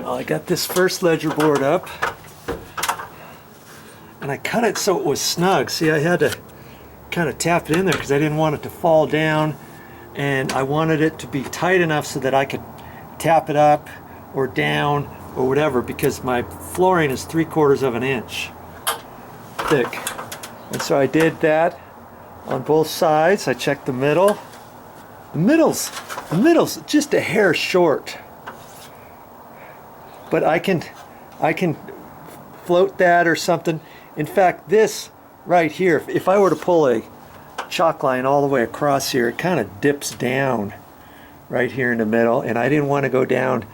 I got this first ledger board up, and I cut it so it was snug. See, I had to kind of tap it in there because I didn't want it to fall down, and I wanted it to be tight enough so that I could tap it up or down or whatever, because my flooring is 3/4 of an inch thick. And so I did that on both sides. I checked the middle. The middle's just a hair short, but I can float that or something. In fact, this right here, if I were to pull a chalk line all the way across here, it kind of dips down right here in the middle, and I didn't want to go down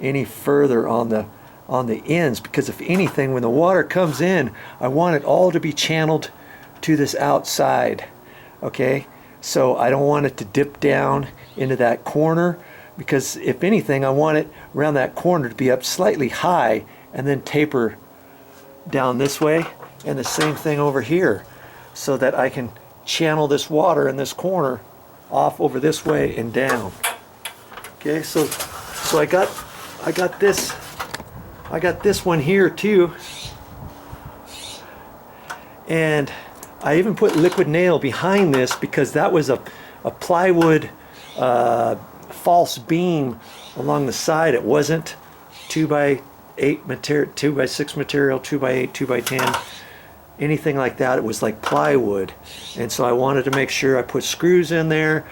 any further on the ends, because if anything, when the water comes in, I want it all to be channeled to this outside. Okay, so I don't want it to dip down into that corner, because if anything, I want it around that corner to be up slightly high and then taper down this way, and the same thing over here, so that I can channel this water in this corner off over this way and down. Okay, so I got this one here too, and I even put liquid nail behind this because that was a plywood false beam along the side. It wasn't 2x8 material, 2x6 material, 2x8, 2x10, anything like that. It was like plywood, and so I wanted to make sure I put screws in there,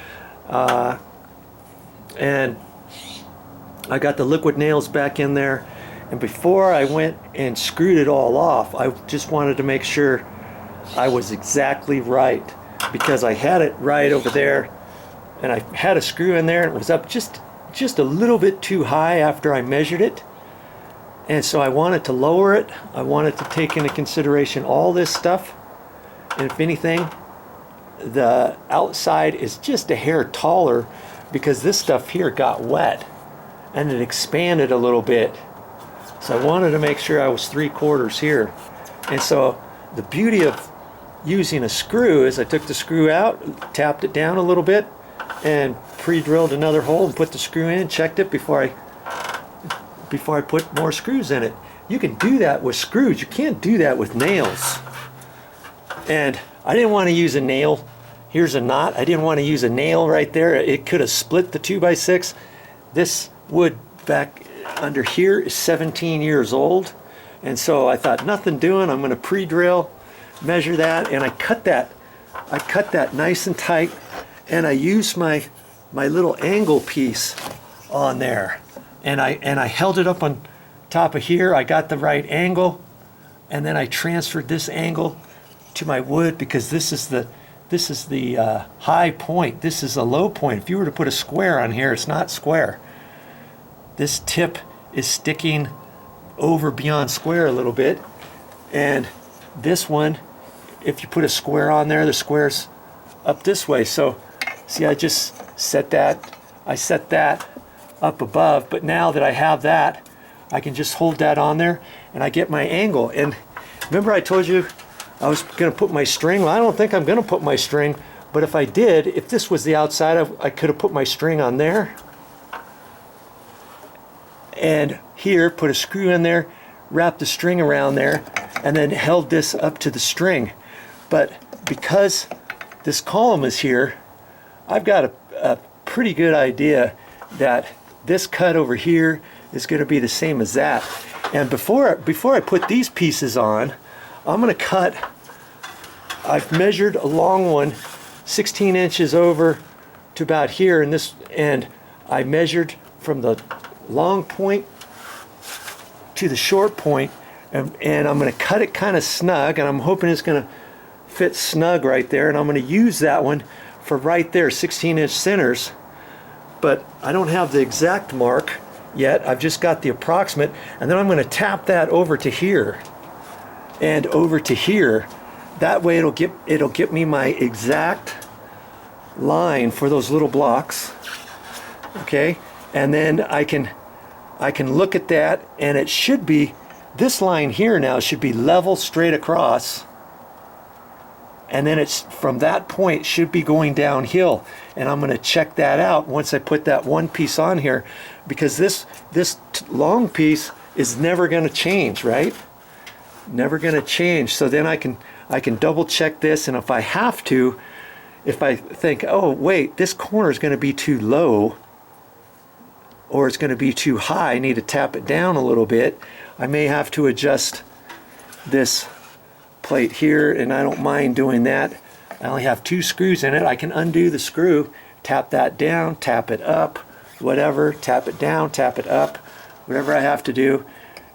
and I got the liquid nails back in there. And before I went and screwed it all off, I just wanted to make sure I was exactly right, because I had it right over there, and I had a screw in there, and it was up just a little bit too high after I measured it. And so I wanted to lower it. I wanted to take into consideration all this stuff, and if anything, the outside is just a hair taller because this stuff here got wet and it expanded a little bit. So I wanted to make sure I was 3/4 here. And so the beauty of using a screw is I took the screw out, tapped it down a little bit, and pre-drilled another hole and put the screw in, checked it before I put more screws in it. You can do that with screws. You can't do that with nails. And I didn't want to use a nail. Here's a knot. I didn't want to use a nail right there. It could have split the 2x6. This wood back under here is 17 years old, and so I thought, nothing doing. I'm going to pre-drill, measure that, and I cut that nice and tight, and I used my little angle piece on there, and I held it up on top of here. I got the right angle, and then I transferred this angle to my wood, because this is the high point. This is a low point. If you were to put a square on here, it's not square. This tip is sticking over beyond square a little bit, and this one, if you put a square on there, the square's up this way. So see, I just set that up above, but now that I have that, I can just hold that on there and I get my angle. And remember I told you I was going to put my string? Well, I don't think I'm going to put my string, but if I did, if this was the outside, I could have put my string on there, and here put a screw in there, wrapped the string around there, and then held this up to the string. But because this column is here, I've got a pretty good idea that this cut over here is going to be the same as that. And before I put these pieces on, I'm going to cut. I've measured a long one 16 inches over to about here, and I measured from the long point to the short point, and I'm going to cut it kind of snug, and I'm hoping it's going to fit snug right there, and I'm going to use that one for right there, 16-inch centers. But I don't have the exact mark yet. I've just got the approximate, and then I'm going to tap that over to here and over to here. That way it'll get me my exact line for those little blocks. Okay, and then I can look at that, and it should be, this line here now should be level straight across, and then it's from that point should be going downhill, and I'm going to check that out once I put that one piece on here, because this long piece is never going to change, right? Never going to change. So then I can double check this, and if I have to, if I think, oh wait, this corner is going to be too low or it's going to be too high, I need to tap it down a little bit, I may have to adjust this plate here, and I don't mind doing that. I only have 2 screws in it. I can undo the screw, tap that down, tap it up, whatever, tap it down, tap it up, whatever I have to do,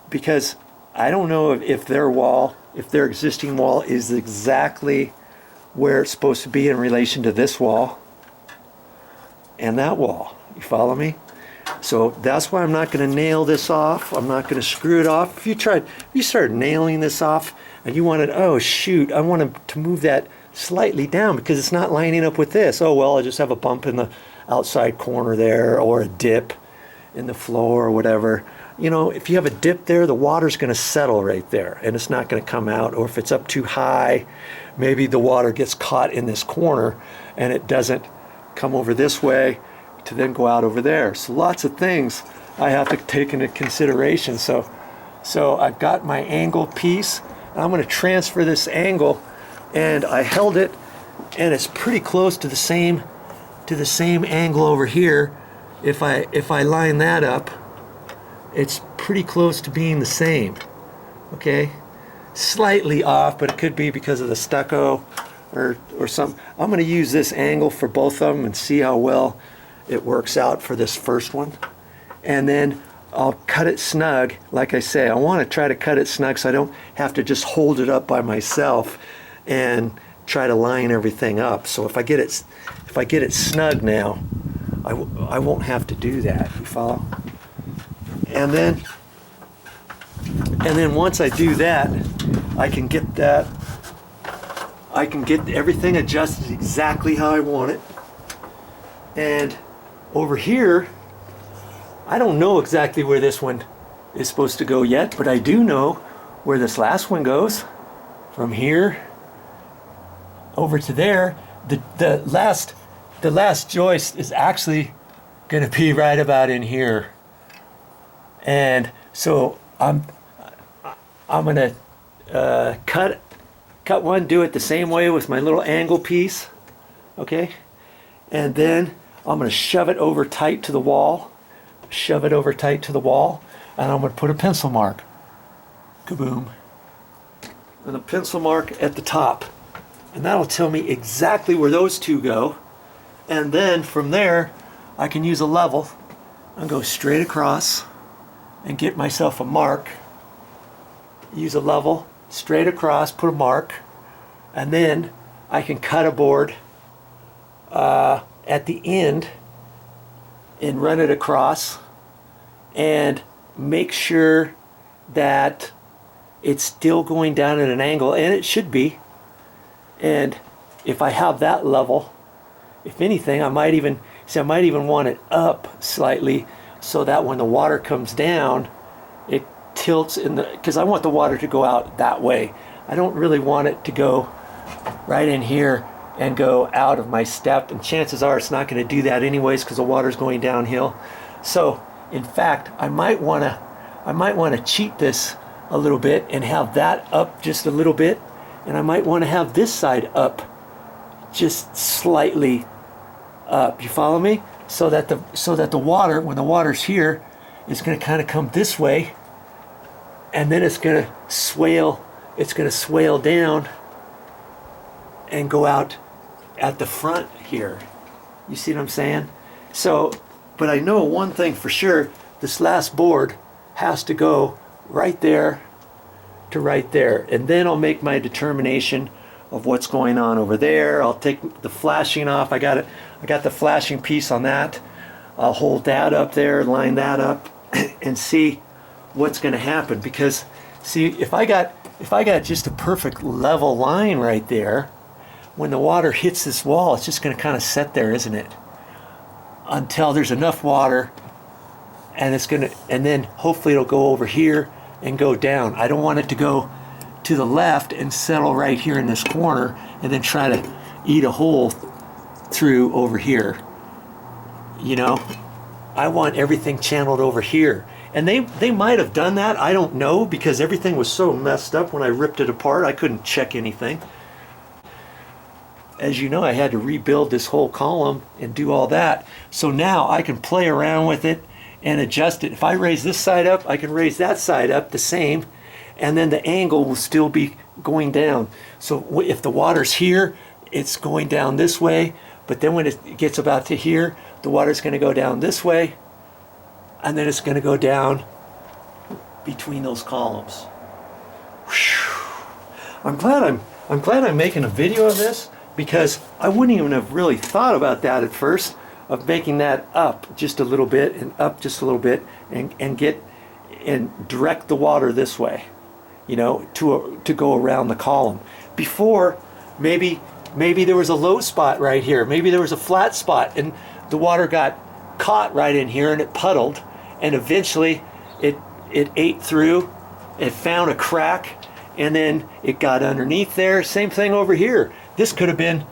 because I don't know if their wall, if their existing wall is exactly where it's supposed to be in relation to this wall and that wall. You follow me? So that's why I'm not going to nail this off. I'm not going to screw it off. If you start nailing this off and you wanted, oh shoot, I want to move that slightly down because it's not lining up with this. Oh well, I just have a bump in the outside corner there, or a dip in the floor or whatever. You know, if you have a dip there, the water's going to settle right there and it's not going to come out. Or if it's up too high, maybe the water gets caught in this corner and it doesn't come over this way to then go out over there. So lots of things I have to take into consideration. So I've got my angle piece. I'm going to transfer this angle, and I held it, and it's pretty close to the same angle over here. If I line that up, it's pretty close to being the same. Okay, slightly off, but it could be because of the stucco or something. I'm going to use this angle for both of them and see how well it works out for this first one, and then I'll cut it snug. Like I say, I want to try to cut it snug so I don't have to just hold it up by myself and try to line everything up. So if I get it snug now, I won't have to do that. You follow? And then once I do that, I can get everything adjusted exactly how I want it. And over here, I don't know exactly where this one is supposed to go yet, but I do know where this last one goes. From here over to there, the last joist is actually going to be right about in here. And so I'm going to cut one, do it the same way with my little angle piece, okay? And then I'm going to shove it over tight to the wall, and I'm going to put a pencil mark, kaboom, and a pencil mark at the top, and that'll tell me exactly where those two go. And then from there I can use a level and go straight across and get myself a mark, use a level straight across, put a mark, and then I can cut a board at the end and run it across and make sure that it's still going down at an angle, and it should be. And if I have that level, if anything, I might even want it up slightly so that when the water comes down, it tilts in the, because I want the water to go out that way. I don't really want it to go right in here and go out of my step, and chances are it's not going to do that anyways because the water's going downhill. So in fact, I might want to cheat this a little bit and have that up just a little bit, and I might want to have this side up just slightly up. You follow me? So that the water, when the water's here, is going to kind of come this way, and then it's going to swale down and go out at the front here. You see what I'm saying? So, but I know one thing for sure, this last board has to go right there to right there, and then I'll make my determination of what's going on over there. I'll take the flashing off. I got the flashing piece on that. I'll hold that up there, line that up, and see what's going to happen. Because see, if I got just a perfect level line right there, when the water hits this wall, it's just going to kind of set there, isn't it? Until there's enough water, and then hopefully it'll go over here and go down. I don't want it to go to the left and settle right here in this corner, and then try to eat a hole through over here. You know, I want everything channeled over here. And they might have done that, I don't know, because everything was so messed up when I ripped it apart, I couldn't check anything. As you know, I had to rebuild this whole column and do all that. So now I can play around with it and adjust it. If I raise this side up, I can raise that side up the same, and then the angle will still be going down. So if the water's here, it's going down this way, but then when it gets about to here, the water's going to go down this way, and then it's going to go down between those columns. Whew. I'm glad I'm making a video of this, because I wouldn't even have really thought about that at first, of making that up just a little bit and up just a little bit, and direct the water this way, you know, to go around the column. Before, maybe there was a low spot right here, maybe there was a flat spot, and the water got caught right in here and it puddled, and eventually it ate through, it found a crack, and then it got underneath there. Same thing over here. This could have been,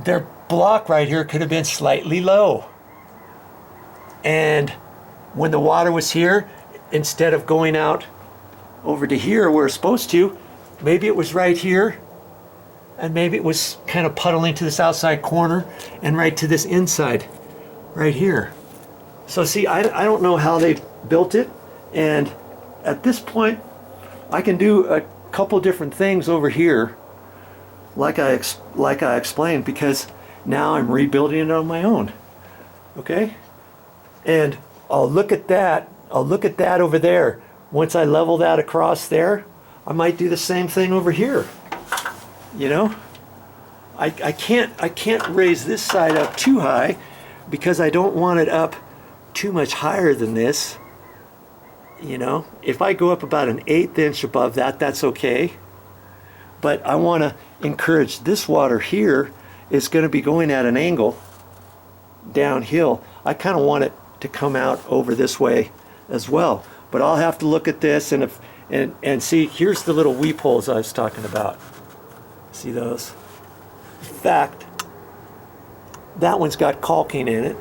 their block right here could have been slightly low, and when the water was here, instead of going out over to here where it's supposed to, maybe it was right here, and maybe it was kind of puddling to this outside corner and right to this inside right here. So see, I don't know how they built it, and at this point I can do a couple different things over here, like I explained, because now I'm rebuilding it on my own. Okay, and I'll look at that over there. Once I level that across there, I might do the same thing over here. You know, I can't raise this side up too high, because I don't want it up too much higher than this. You know, if I go up about 1/8 inch above that, that's okay. But I want to encourage this water here is going to be going at an angle downhill. I kind of want it to come out over this way as well. But I'll have to look at this and see. Here's the little weep holes I was talking about. See those? In fact, that one's got caulking in it.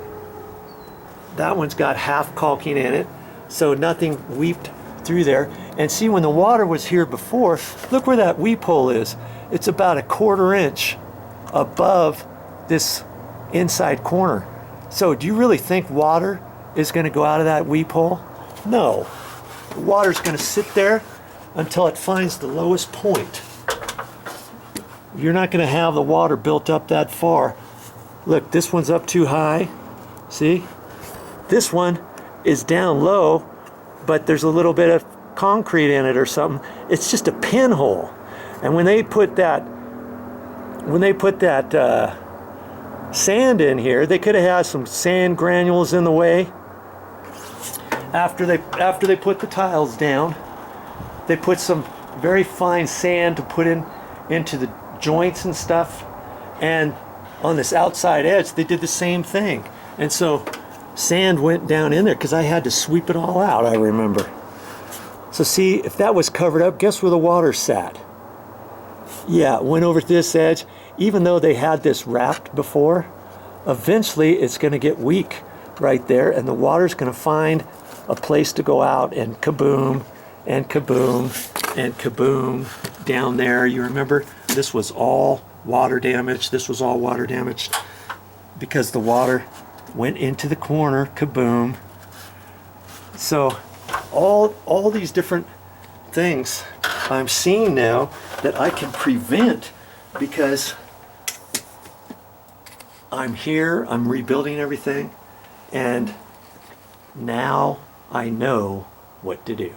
That one's got half caulking in it, so nothing weeped through there. And see, when the water was here before, look where that weep hole is. It's about 1/4 inch above this inside corner. So do you really think water is going to go out of that weep hole? No. The water's going to sit there until it finds the lowest point. You're not going to have the water built up that far. Look, this one's up too high. See? This one is down low, but there's a little bit of concrete in it or something. It's just a pinhole. And when they put that sand in here, they could have had some sand granules in the way. After they put the tiles down, they put some very fine sand to put into the joints and stuff, and on this outside edge they did the same thing. And so sand went down in there because I had to sweep it all out, I remember. So see, if that was covered up, guess where the water sat? Yeah, it went over this edge. Even though they had this wrapped before, eventually it's going to get weak right there, and the water's going to find a place to go out, and kaboom, and kaboom, and kaboom down there. You remember, this was all water damage. This was all water damage because the water went into the corner, kaboom. So all these different things I'm seeing now that I can prevent, because I'm here, I'm rebuilding everything, and now I know what to do.